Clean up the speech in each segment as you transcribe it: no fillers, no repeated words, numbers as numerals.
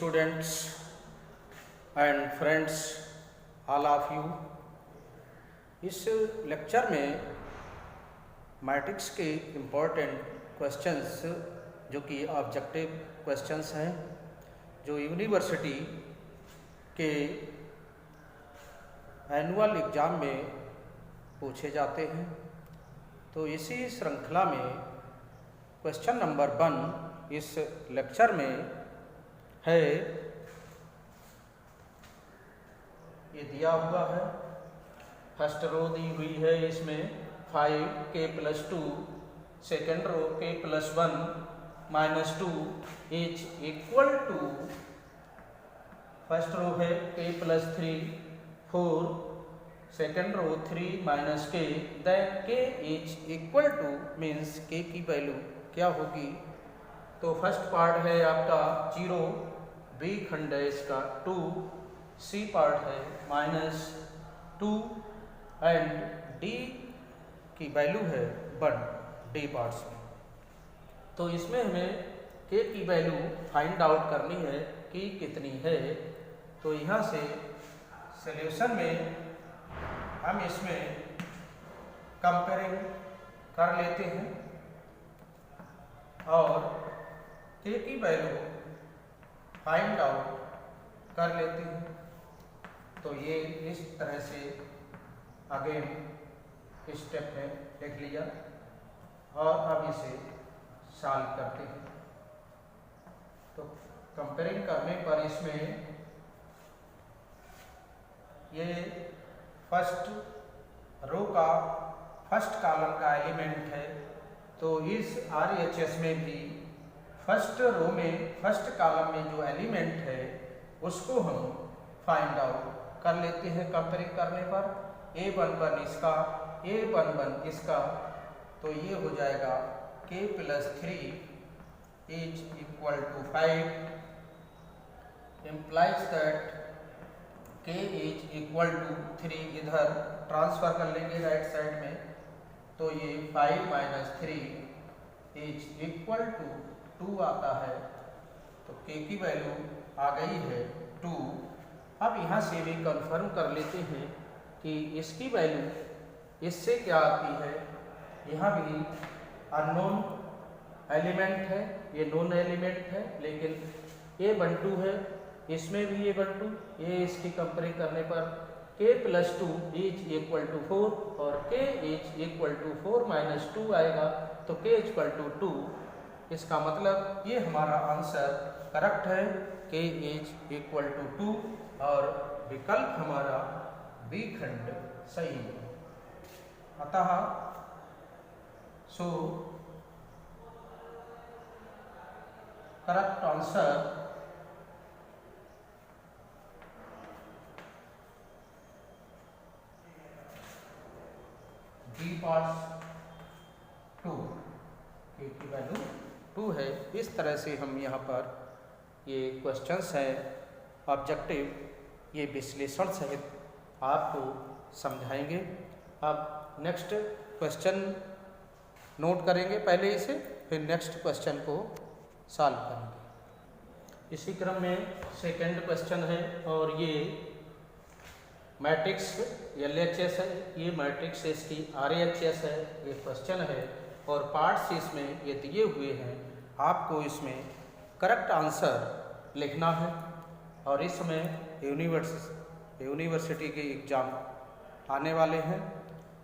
students and friends, all of you, इस lecture में matrix के इम्पोर्टेंट क्वेश्चंस जो कि ऑब्जेक्टिव क्वेश्चंस हैं जो यूनिवर्सिटी के एनुअल एग्ज़ाम में पूछे जाते हैं। तो इसी श्रृंखला में क्वेश्चन नंबर 1 इस लेक्चर में है, ये दिया हुआ है। फर्स्ट रो दी हुई है, इसमें 5k+2, second row k+1 -2 is equal to, first row है k+3 4, second row 3 - k, then k is equal to means k की वैल्यू क्या होगी। तो फर्स्ट पार्ट है आपका 0, बी खंड है इसका 2, सी पार्ट है -2 एंड डी की वैल्यू है 1 डी पार्ट्स में। तो इसमें हमें k की वैल्यू फाइंड आउट करनी है कि कितनी है। तो यहाँ से सॉल्यूशन में हम इसमें कंपेयरिंग कर लेते हैं और k की वैल्यू फाइंड आउट कर लेते हैं। तो ये इस तरह से अगेन स्टेप है, देख लिया और अब इसे सॉल्व करते हैं। तो कंपेयरिंग करने पर इसमें ये फर्स्ट रो का फर्स्ट कॉलम का एलिमेंट है। तो इस RHS में भी फर्स्ट रो में फर्स्ट कॉलम में जो एलिमेंट है उसको हम फाइंड आउट कर लेते हैं कंपेयरिंग करने पर। A11 इसका, A11 इसका, तो ये हो जाएगा k+3 is equal to 5, implies that k is equal to 3, इधर ट्रांसफर कर लेंगे राइट साइड में। तो ये 5 - 3 इज इक्वल टू 2 आता है। तो k की वैल्यू आ गई है 2। अब यहाँ से भी कंफर्म कर लेते हैं कि इसकी वैल्यू इससे क्या आती है। यहाँ भी अननोन एलिमेंट है, ये नोन एलिमेंट है, लेकिन A12 है, इसमें भी A12, ये इसकी कंपेयरिंग करने पर k+2 इज इक्वल टू 4 और k इज इक्वल टू 4 - 2 आएगा। तो k इक्वल टू 2, इसका मतलब ये हमारा आंसर करेक्ट है, k इज इक्वल टू 2 और विकल्प हमारा बी खंड सही है। अतः so correct answer B part 2, k की वैल्यू 2 है। इस तरह से हम यहाँ पर ये क्वेश्चंस हैं ऑब्जेक्टिव, ये विश्लेषण सहित आपको समझाएंगे। अब नेक्स्ट क्वेश्चन नोट करेंगे पहले इसे, फिर नेक्स्ट क्वेश्चन को सॉल्व करेंगे। इसी क्रम में सेकंड क्वेश्चन है और ये मैट्रिक्स LHS है, ये मैट्रिक्स इसकी RHS है, ये क्वेश्चन है और पार्ट्स इसमें ये दिए हुए हैं। आपको इसमें करेक्ट आंसर लिखना है और इस समय यूनिवर्सिटी के एग्ज़ाम आने वाले हैं।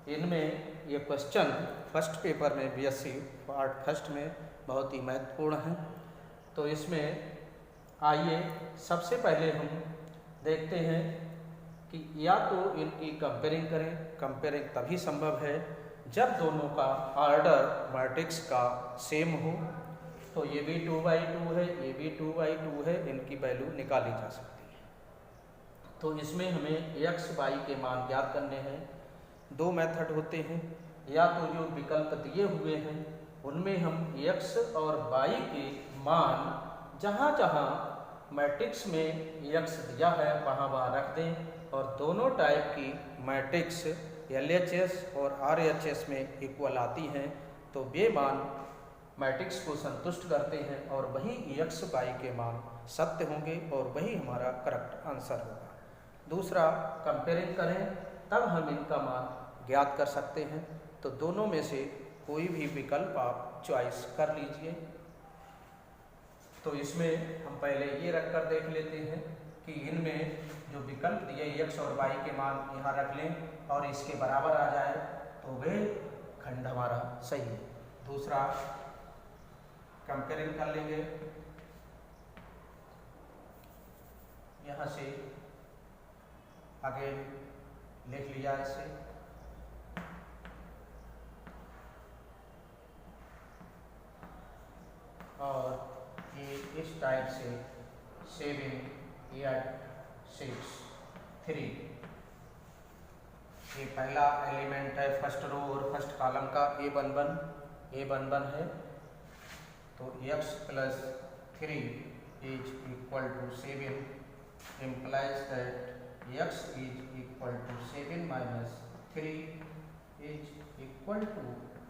इनमें ये क्वेश्चन फर्स्ट पेपर में BSc पार्ट फर्स्ट में बहुत ही महत्वपूर्ण है। तो इसमें आइए सबसे पहले हम देखते हैं कि या तो इनकी कंपेयरिंग करें। कंपेयरिंग तभी संभव है जब दोनों का ऑर्डर मैट्रिक्स का सेम हो। तो ये भी 2/2 है, ये भी 2/2 है, इनकी वैल्यू निकाली जा सकती है। तो इसमें हमें x y के मान ज्ञात करने हैं। दो मेथड होते हैं, या तो जो विकल्प दिए हुए हैं उनमें हम x और y के मान जहाँ जहाँ मैट्रिक्स में x दिया है वहाँ रख दें और दोनों टाइप की मैट्रिक्स LHS और RHS में इक्वल आती हैं तो वे मान मैट्रिक्स को संतुष्ट करते हैं और वही x y के मान सत्य होंगे और वही हमारा करेक्ट आंसर होगा। दूसरा, कंपेयरिंग करें तब हम इनका मान ज्ञात कर सकते हैं। तो दोनों में से कोई भी विकल्प आप चॉइस कर लीजिए। तो इसमें हम पहले ये रख कर देख लेते हैं कि इनमें जो विकल्प दिए x और y के मान यहाँ रख लें और इसके बराबर आ जाए तो वे खंड हमारा सही है। दूसरा, कंपेयरिंग कर लेंगे, यहाँ से आगे लिख लिया इसे, और ये इस टाइप से 7, 8, 6, 3, ये पहला एलिमेंट है फर्स्ट रो और फर्स्ट कॉलम का A11 है। तो x + 3 = 7 implies that x = 7 - 3 =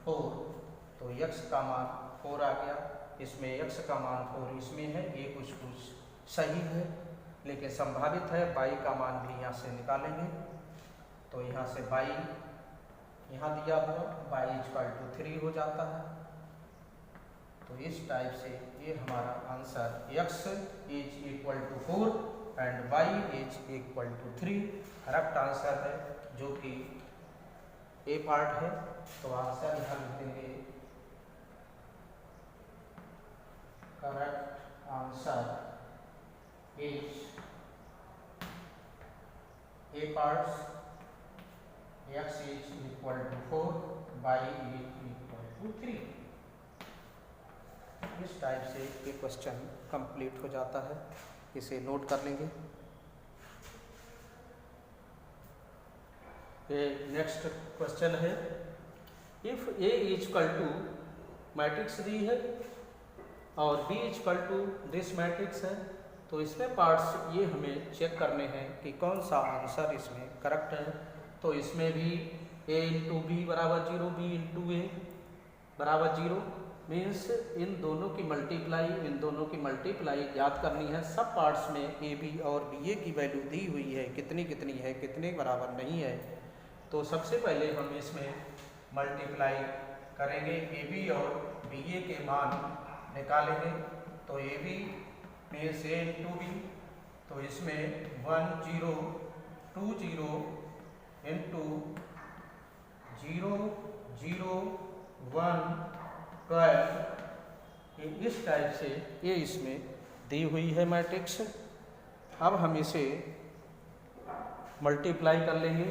4। तो x का मान 4 आ गया। इसमें x का मान 4 इसमें है, ये कुछ सही है, लेकिन संभावित है y का मान भी यहाँ से निकालेंगे। तो यहाँ से y यहाँ दिया हुआ y = 3 हो जाता है। तो इस टाइप से ये हमारा answer x = 4 and y = 3 correct answer है, जो कि ए पार्ट है। तो आंसर यहाँ लिख देंगे, correct answer is A part, x = 4, y = 3। इस टाइप से ये क्वेश्चन कंप्लीट हो जाता है। इसे नोट कर लेंगे। ये नेक्स्ट क्वेश्चन है, इफ A = मैट्रिक्स दी है और B = दिस मैट्रिक्स है, तो इसमें पार्ट्स ये हमें चेक करने हैं कि कौन सा आंसर इसमें करेक्ट है। तो इसमें भी A × B = 0, B × A = 0 means in दोनों की मल्टीप्लाई याद करनी है। सब पार्ट्स में ए बी और बी ए की वैल्यू दी हुई है, कितनी है, कितने बराबर नहीं है। तो सबसे पहले हम इसमें मल्टीप्लाई करेंगे, ए बी और बी ए के मान निकालेंगे। तो A B means A × B, तो इसमें 1 0 2 0 × 0 0 1 12, इस टाइप से ये इसमें दी हुई है मैट्रिक्स। अब हम इसे मल्टीप्लाई कर लेंगे।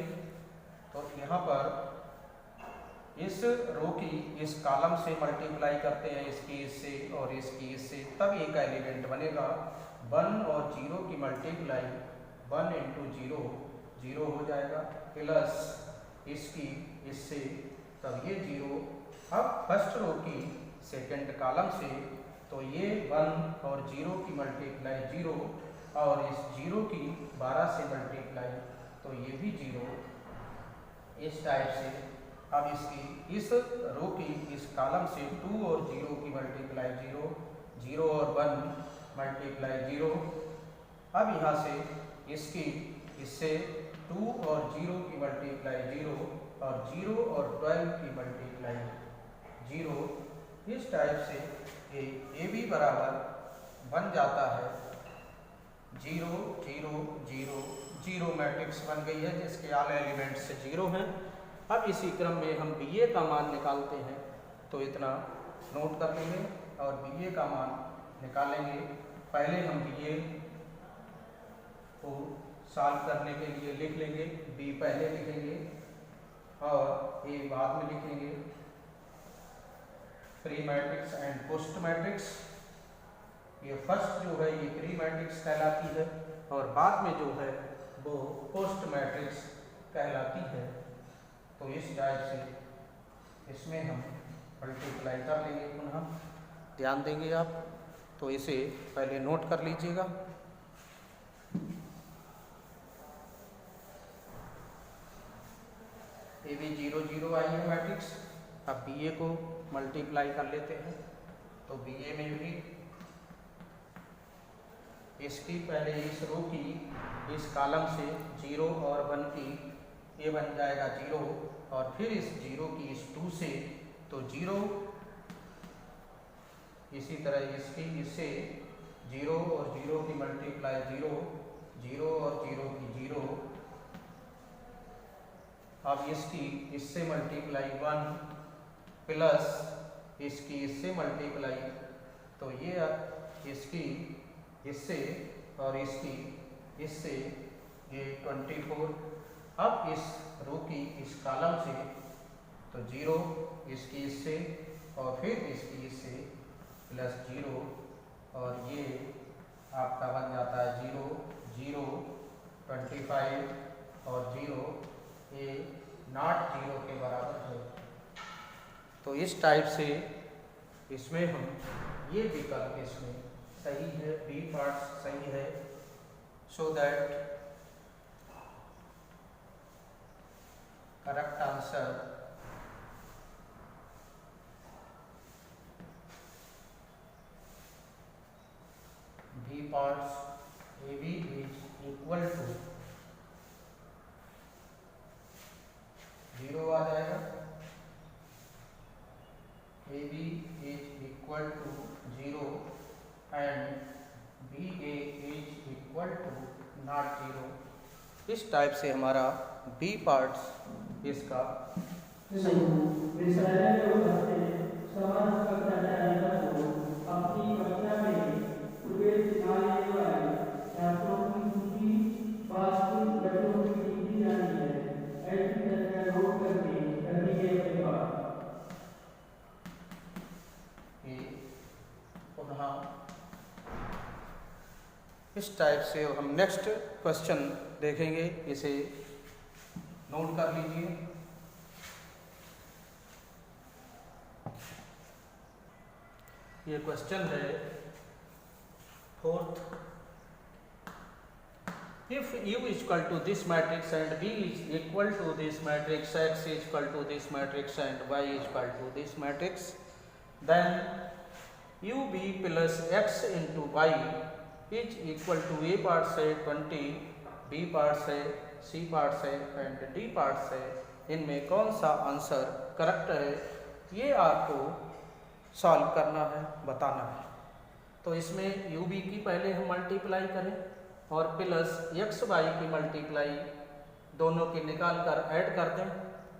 तो यहाँ पर इस रो की इस कॉलम से मल्टीप्लाई करते हैं, इसकी इससे और इसकी इससे, तब एक एलिमेंट बनेगा। 1 और 0 की मल्टीप्लाई 1 × 0 0 हो जाएगा, प्लस इसकी इससे, तब ये 0। अब फर्स्ट रो की सेकंड कॉलम से, तो ये 1 और 0 की मल्टीप्लाई 0 और इस 0 की 12 से मल्टीप्लाई, तो ये भी 0। इस टाइप से अब इसकी इस रो की इस कॉलम से 2 और 0 की मल्टीप्लाई 0, 0 और 1 मल्टीप्लाई 0। अब यहाँ से इसकी इससे 2 और 0 की मल्टीप्लाई 0 और 0 और 12 की मल्टीप्लाई 0। इस टाइप से ए बी बराबर बन जाता है 0 0 0 0 मैट्रिक्स बन गई है, जिसके ऑल एलिमेंट्स 0 हैं। अब इसी क्रम में हम बी ए का मान निकालते हैं। तो इतना नोट कर लेंगे और बी ए का मान निकालेंगे। पहले हम बी ए को सॉल्व करने के लिए लिख लेंगे, बी पहले लिखेंगे और ए बाद में लिखेंगे। Pre matrix and post matrix, ये फर्स्ट जो है ये प्री मैट्रिक्स कहलाती है और बाद में जो है वो पोस्ट मैट्रिक्स कहलाती है। तो इस टाइप से इसमें हम मल्टीप्लाई कर लेंगे। पुनः ध्यान देंगे आप, तो इसे पहले नोट कर लीजिएगा। ए बी 0 0 आई है मैट्रिक्स। अब बी ए को मल्टीप्लाई कर लेते हैं। तो बी ए में भी इसकी पहले इस रो की इस कॉलम से 0 और 1 की ये बन जाएगा 0 और फिर इस 0 की इस 2 से तो 0, इसी तरह इसकी इससे 0 और 0 की मल्टीप्लाई 0, 0 और 0 की 0, अब इसकी इससे मल्टीप्लाई 1 प्लस इसकी इससे मल्टीप्लाई, तो ये इसकी इससे और इसकी इससे ये 24। अब इस रो की इस कॉलम से तो 0 इसकी इससे और फिर इसकी इससे प्लस 0 और ये आपका बन जाता है 0, 0, 25 और 0, ये नॉट 0 के बराबर है। तो इस टाइप से इसमें हम ये विकल्प इसमें सही है, बी पार्ट सही है। So that correct answer B parts A B is equal to 0 आ जाएगा, A B is equal to 0 and B A is equal to not 0। इस टाइप से हमारा बी पार्ट्स इसका इस टाइप से हम नेक्स्ट क्वेश्चन देखेंगे, इसे नोट कर लीजिए। ये क्वेश्चन है 4th, if U is equal to this matrix and B is equal to this matrix, X is equal to this matrix and Y is equal to this matrix, then UB plus X into Y is equal to A part से 20, B part से, C part से and D part से, इनमें कौन सा answer correct है, ये आपको सॉल्व करना है, बताना है। तो इसमें UB की पहले हम मल्टीप्लाई करें और प्लस XY की मल्टीप्लाई दोनों की निकाल कर ऐड कर दें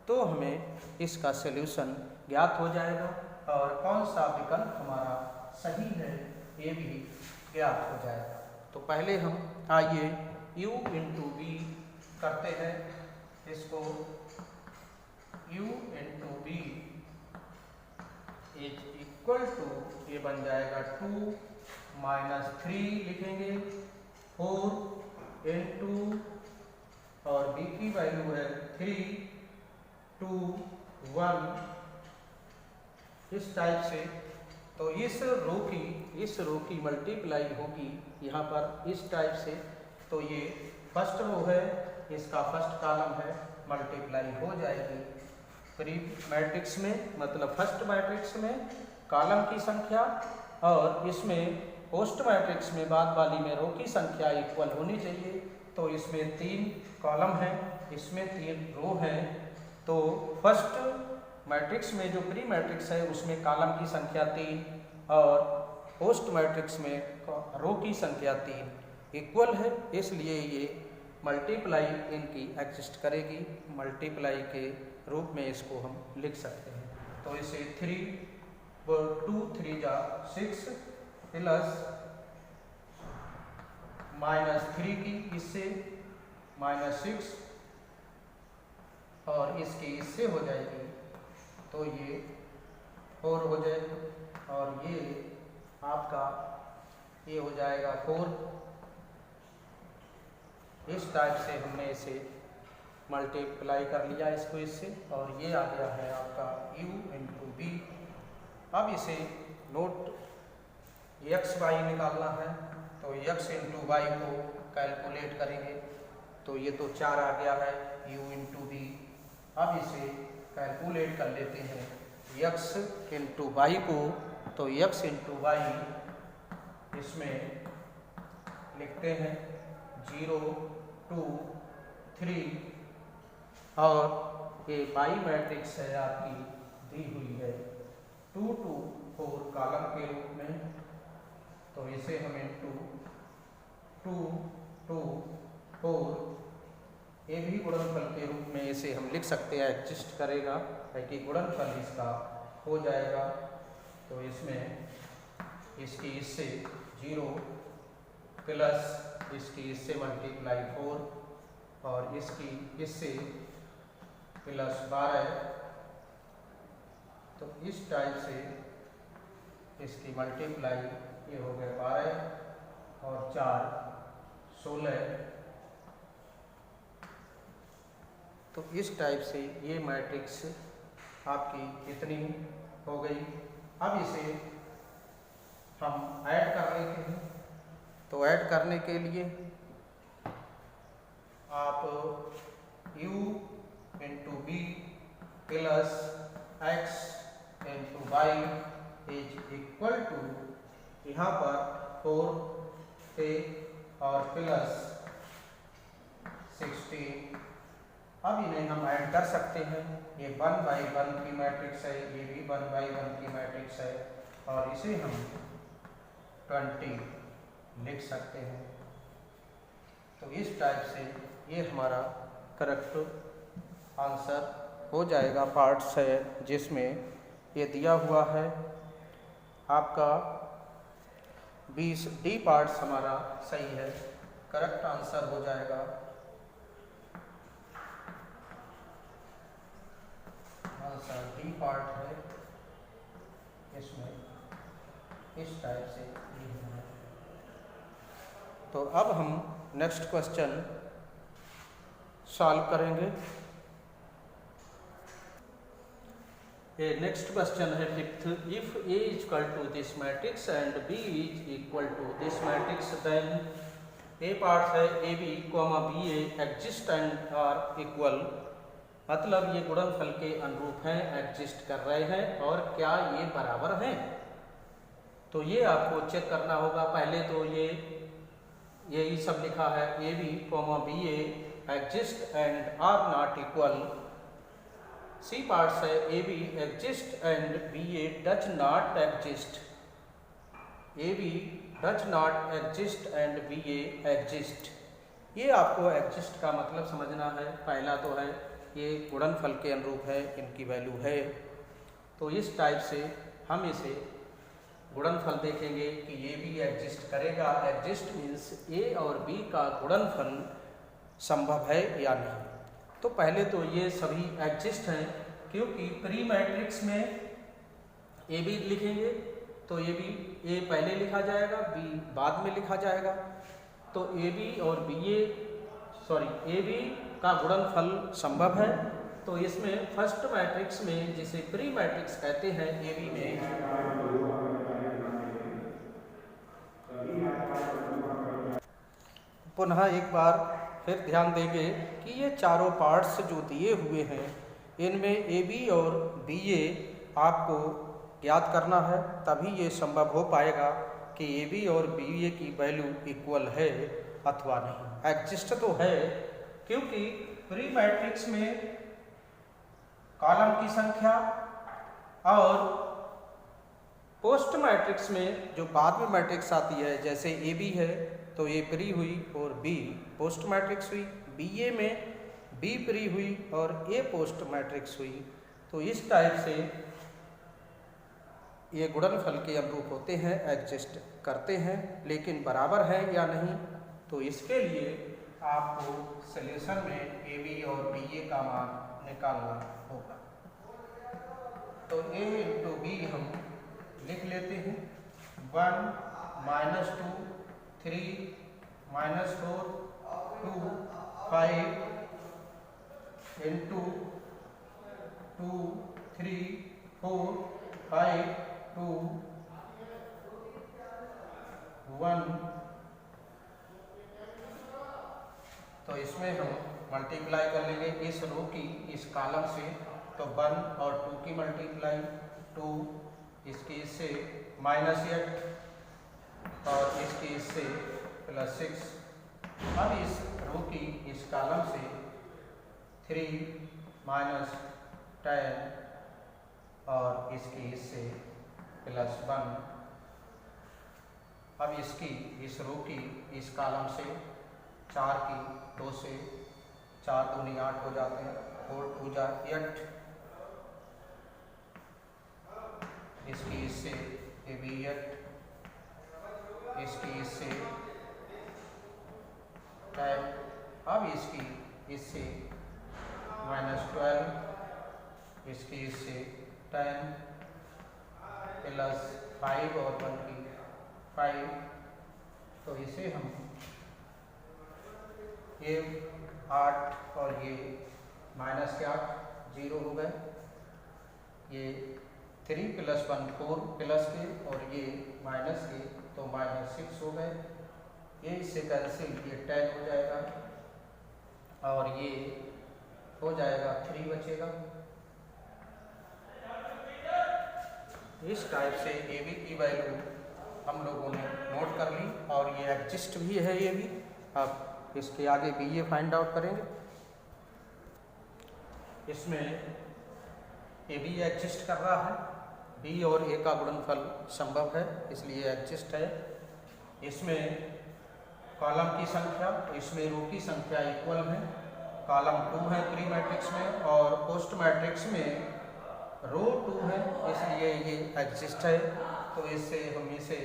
तो हमें इसका सल्यूशन ज्ञात हो जाएगा और कौन सा विकल्प हमारा सही है ये भी ज्ञात हो जाएगा। तो पहले हम आइए U इंटू बी करते हैं, इसको U into B is equal to, ये बन जाएगा 2 माइनस 3 लिखेंगे 4 इंटू और b की वैल्यू है 3, 2, 1, इस टाइप से। तो इस रो की मल्टीप्लाई होगी यहाँ पर इस टाइप से। तो ये फर्स्ट रो है, इसका फर्स्ट कॉलम है, मल्टीप्लाई हो जाएगी प्री मैट्रिक्स में, मतलब फर्स्ट मैट्रिक्स में कॉलम की संख्या और इसमें पोस्ट मैट्रिक्स में बाद वाली में रो की संख्या इक्वल होनी चाहिए। तो इसमें 3 कॉलम है, इसमें 3 रो है। तो फर्स्ट मैट्रिक्स में जो प्री मैट्रिक्स है उसमें कॉलम की संख्या 3 और पोस्ट मैट्रिक्स में रो की संख्या 3 इक्वल है, इसलिए ये मल्टीप्लाई इनकी एग्जिस्ट करेगी। मल्टीप्लाई के रूप में इसको हम लिख सकते हैं। तो इसे 2 3 जा 6 प्लस माइनस 3 की इससे माइनस 6 और इसकी इससे हो जाएगी तो ये 4 हो जाएगी और ये आपका ये हो जाएगा 4। इस टाइप से हमने इसे मल्टीप्लाई कर लिया इसको इससे और ये आ गया है आपका u इंटू बी। अब इसे नोट एक्स वाई निकालना है तो x इंटू वाई को कैलकुलेट करेंगे तो ये तो 4 आ गया है u इंटू बी। अब इसे कैलकुलेट कर लेते हैं x इंटू वाई को, तो x इंटू वाई इसमें लिखते हैं 0 2 3 और ये बाई मैट्रिक्स है आपकी दी हुई है 2 2 4 कॉलम के रूप में, तो इसे हम इनटू 2 2 4 ये भी गुणनफल के रूप में इसे हम लिख सकते हैं, एग्जिस्ट करेगा ताकि गुणनफल इसका हो जाएगा। तो इसमें इसकी इससे 0 प्लस इसकी इससे मल्टीप्लाई 4 और इसकी इससे प्लस 12, तो इस टाइप से इसकी मल्टीप्लाई ये हो गया 12 और 4 16, तो इस टाइप से ये मैट्रिक्स आपकी कितनी हो गई। अब इसे हम ऐड कर लेते हैं, तो ऐड करने के लिए आप u into B plus X into Y is equal to यहाँ पर 4 थे और प्लस 16। अब इन्हें हम ऐड कर सकते हैं, ये 1/1 की मैट्रिक्स है, ये भी 1/1 की मैट्रिक्स है और इसे हम 20 लिख सकते हैं। तो इस टाइप से ये हमारा करेक्ट आंसर हो जाएगा। पार्ट्स है जिसमें ये दिया हुआ है आपका 20 डी पार्ट्स हमारा सही है, करेक्ट आंसर हो जाएगा। आंसर डी पार्ट है, इसमें इस टाइप से ये है। तो अब हम नेक्स्ट क्वेश्चन सॉल्व करेंगे। ये नेक्स्ट क्वेश्चन है 5th, if A is equal to this matrix and B is equal to this matrix then A part है AB, BA exist and are equal, मतलब ये गुणनफल के अनुरूप हैं, एग्जिस्ट कर रहे हैं और क्या ये बराबर हैं। तो ये आपको चेक करना होगा। पहले तो यही सब लिखा है AB, BA exist and are not equal. C parts है AB exist and BA does not exist, AB does not exist and BA exist. ये आपको एग्जिस्ट का मतलब समझना है। पहला तो है ये गुणनफल के अनुरूप है, इनकी वैल्यू है, तो इस टाइप से हम इसे गुणनफल देखेंगे कि ये भी एग्जिस्ट करेगा। एग्जिस्ट मीन्स A और B का गुणनफल संभव है या नहीं। तो पहले तो ये सभी एग्जिस्ट हैं, क्योंकि प्री मैट्रिक्स में ए बी लिखेंगे तो ए बी ए पहले लिखा जाएगा, बी बाद में लिखा जाएगा। तो ए बी और ए बी का गुणनफल संभव है। तो इसमें फर्स्ट मैट्रिक्स में, जिसे प्री मैट्रिक्स कहते हैं, ए बी में पुनः एक बार फिर ध्यान देंगे कि ये चारों पार्ट्स जो दिए हुए हैं इनमें ए बी और बी ए आपको ज्ञात करना है, तभी ये संभव हो पाएगा कि ए बी और बी ए की वैल्यू इक्वल है अथवा नहीं। एग्जिस्ट तो है, क्योंकि प्री मैट्रिक्स में कॉलम की संख्या और पोस्ट मैट्रिक्स में जो बाद में मैट्रिक्स आती है, जैसे ए बी है तो ए प्री हुई और बी पोस्ट मैट्रिक्स हुई, बी ए में बी प्री हुई और ए पोस्ट मैट्रिक्स हुई। तो इस टाइप से ये गुणनफल के अनुरूप होते हैं, एग्जिस्ट करते हैं, लेकिन बराबर है या नहीं, तो इसके लिए आपको सॉल्यूशन में ए बी और बी ए का मान निकालना होगा। तो ए इंटू बी हम लिख लेते हैं 1 -2 3 -4 2 5 इंटू 2 3 4 5 2 1। तो इसमें हम मल्टीप्लाई कर लेंगे इस रो की इस कॉलम से, तो 1 और 2 की मल्टीप्लाई 2, इसकी इससे -8 और इसकी इससे प्लस 6। अब इस रो की इस कॉलम से 3 माइनस 10 और इसकी इससे प्लस 1। अब इसकी इस रो की इस कॉलम से 4 की 2 से 4 दूनी 8 हो जाते हैं, 4 2 जा 8। इसकी इससे ये भी 8, इसकी इससे 10। अब इसकी इससे माइनस 12, इसकी इससे 10 प्लस 5 और 1 की 5। तो इसे हम ये 8 और ये माइनस के 8 0 हो गए, ये 3 प्लस 1 4 प्लस के और ये माइनस के तो माइनस 6 हो गए। ये इससे कैंसिल, ये 10 हो जाएगा और ये हो जाएगा 3 बचेगा। इस टाइप से ए बी की वैल्यू हम लोगों ने नोट कर ली और ये एग्जिस्ट भी है ये भी। अब इसके आगे बी ए फाइंड आउट करेंगे। इसमें ए बी एग्जिस्ट कर रहा है, बी और ए का गुणनफल संभव है इसलिए एग्जिस्ट है। इसमें कॉलम की संख्या, इसमें रो की संख्या इक्वल है। कॉलम 2 है प्री मैट्रिक्स में और पोस्ट मैट्रिक्स में रो 2 है, इसलिए ये एग्जिस्ट है। तो इससे हम इसे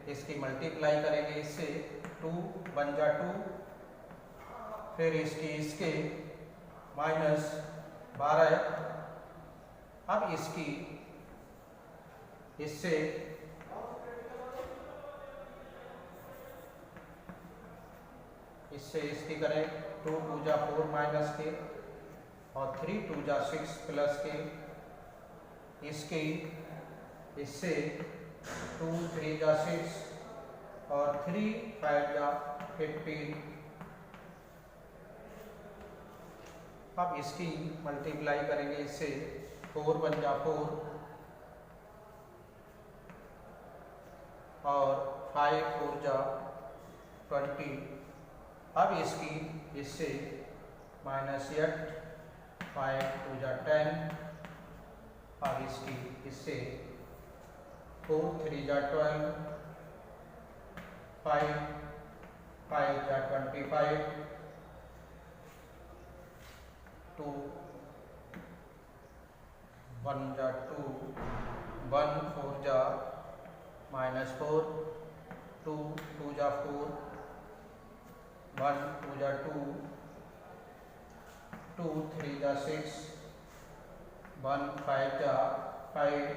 इसकी मल्टीप्लाई करेंगे, इससे 2 1 जा 2, फिर इसकी इसके माइनस 12। अब इसकी इससे इसकी करें 2 2 जा 4 माइनस के और 3 2 जा 6 प्लस के, इसकी इससे 2 3 जा 6 और 3 5 जा 15। अब इसकी मल्टीप्लाई करेंगे, इससे 4 1 जा 4 और 5 4 जा 20। अब इसकी इससे माइनस 8 5 2 जा 10। अब इसकी इससे 4 3 जा 12 5 5 जा 25 2 1 जा 2 1 4 जा माइनस 4 2 2 जा 4 1 2 जा 2 2 3 जा 6 1 5 जा 5।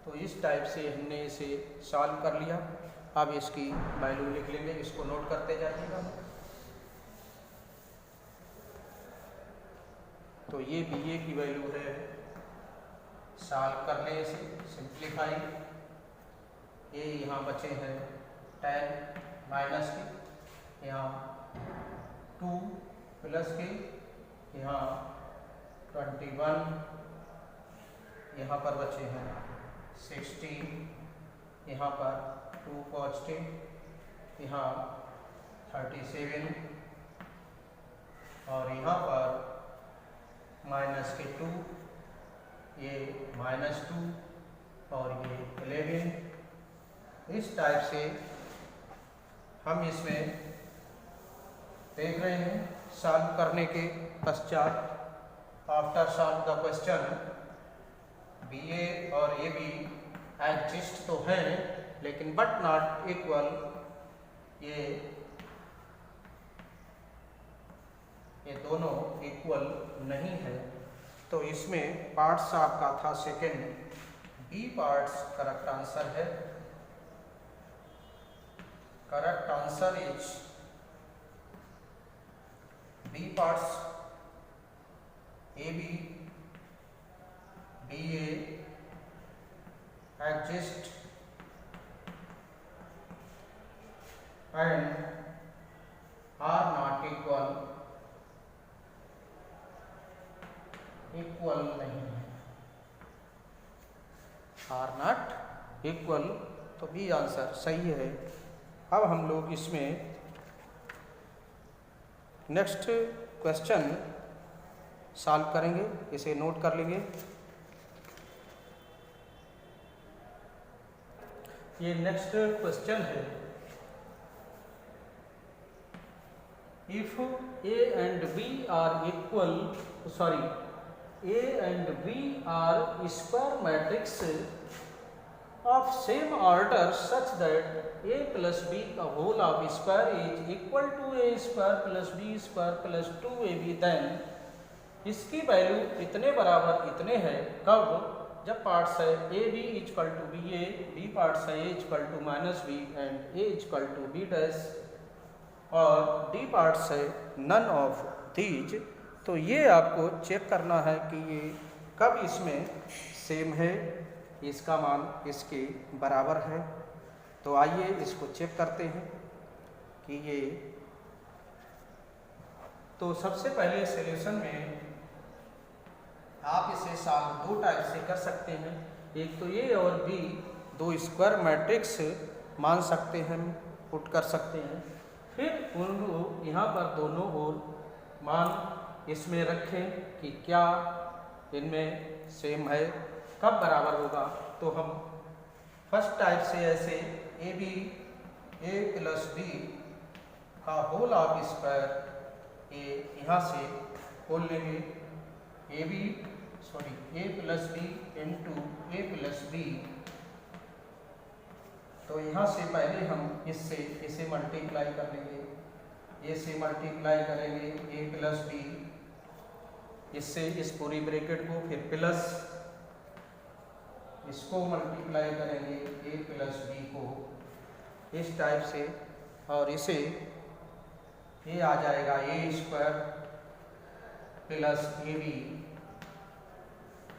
तो इस टाइप से हमने इसे सॉल्व कर लिया। अब इसकी वैल्यू लिख लेंगे, इसको नोट करते जाइएगा। तो ये बी ए की वैल्यू है, सॉल्व कर लें इसे सिंप्लीफाई। ये यहाँ बचे हैं 10 माइनस के, यहाँ 2 प्लस के, यहाँ 21, यहाँ पर बचे हैं 16, यहाँ पर 2 पॉजिटिव, यहाँ 37 और यहाँ पर माइनस के 2, ये माइनस 2 और ये 11। इस टाइप से हम इसमें देख रहे हैं सॉल्व करने के पश्चात, after solve the question, B A और ए बी एग्जिस्ट तो हैं लेकिन बट नॉट इक्वल। ये दोनों इक्वल नहीं है। तो इसमें पार्ट्स आपका था second, B parts correct answer है। Correct answer is B parts A B B A exist and are not equal नहीं है, are not equal। तो बी आंसर सही है। अब हम लोग इसमें नेक्स्ट क्वेश्चन सॉल्व करेंगे, इसे नोट कर लेंगे। ये नेक्स्ट क्वेश्चन है, if A and B are equal, sorry, A and B are square matrix of same order such that a plus b का whole of square is equal to a square plus b square plus 2ab, then इसकी value इतने बराबर इतने हैं कब? जब parts है A B equal to B A, B parts है A equal to minus B and A equal to B dash, और डी पार्ट्स है नन ऑफ दीज। तो ये आपको चेक करना है कि ये कब इसमें सेम है, इसका मान इसके बराबर है। तो आइए इसको चेक करते हैं कि ये, तो सबसे पहले सॉल्यूशन में आप इसे सॉल्व दो टाइप से कर सकते हैं। एक तो ए और बी दो स्क्वायर मैट्रिक्स मान सकते हैं, पुट कर सकते हैं, फिर उनको यहाँ पर दोनों ओर मान इसमें रखें कि क्या इनमें सेम है, कब बराबर होगा। तो हम फर्स्ट टाइप से ऐसे A B, A plus B का होल ऑफ स्क्वायर ए यहाँ से खोल लेंगे, A B sorry A plus B into A plus B. तो यहाँ से पहले हम इसे मल्टीप्लाई कर लेंगे, ए से मल्टीप्लाई करेंगे ए प्लस बी, इससे इस पूरी ब्रैकेट को, फिर प्लस इसको मल्टीप्लाई करेंगे ए प्लस बी को, इस टाइप से, और इसे ये आ जाएगा A square plus A B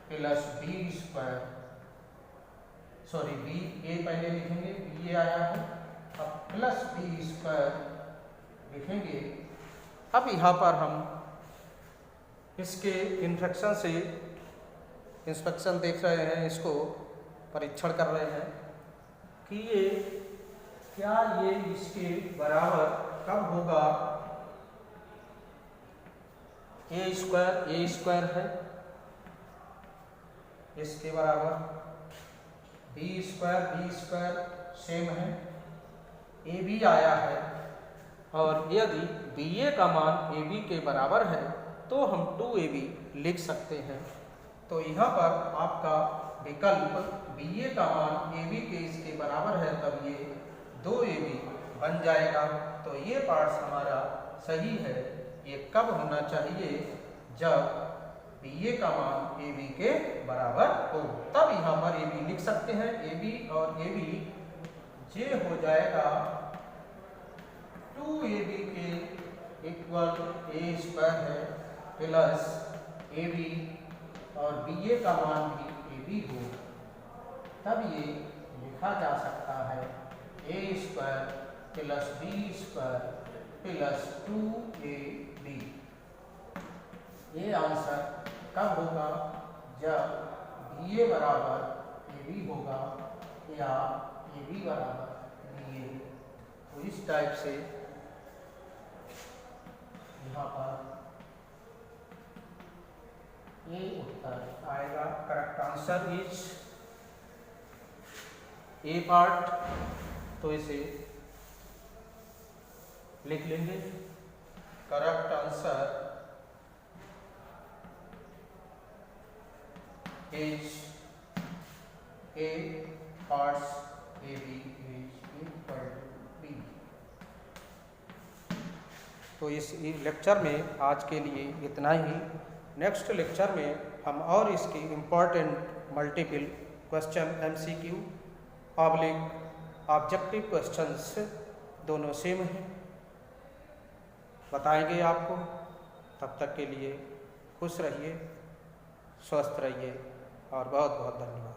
plus B square, sorry B A पहले लिखेंगे, बी ए आया है, अब प्लस बी स्क्वायर लिखेंगे। अब यहाँ पर हम इसके इंस्पेक्शन देख रहे हैं, इसको परीक्षण कर रहे हैं कि ये क्या ये इसके बराबर कब होगा। ए स्क्वायर है इसके बराबर, बी स्क्वायर सेम है, ए बी आया है, और यदि बी ए का मान ए बी के बराबर है तो हम 2ab लिख सकते हैं। तो यहाँ पर आपका विकल्प बी ए का मान ए बी के इसके बराबर है, तब ये 2ab बन जाएगा। तो ये पार्ट्स हमारा सही है। ये कब होना चाहिए? जब बी ए का मान ए बी के बराबर हो, तब यहाँ पर ए बी लिख सकते हैं। ए बी और ए बी ये हो जाएगा 2ab के इक्वल ए स्क्वायर है प्लस ए बी, और बी ए का मान भी ए बी हो, तब ये लिखा जा सकता है A square plus B square plus 2ab। ये आंसर कब होगा? जब बी ए बराबर ए बी होगा या ए बी बराबर बी ए। तो इस टाइप से यहाँ पर ये उत्तर आएगा। Correct answer is A part. तो इसे लिख लेंगे। Correct answer is A parts A B is equal to B. तो इस लेक्चर में आज के लिए इतना ही। नेक्स्ट लेक्चर में हम और इसकी important multiple question MCQ public objective questions दोनों सेम हैं बताएंगे आपको। तब तक के लिए खुश रहिए, स्वस्थ रहिए और बहुत बहुत धन्यवाद।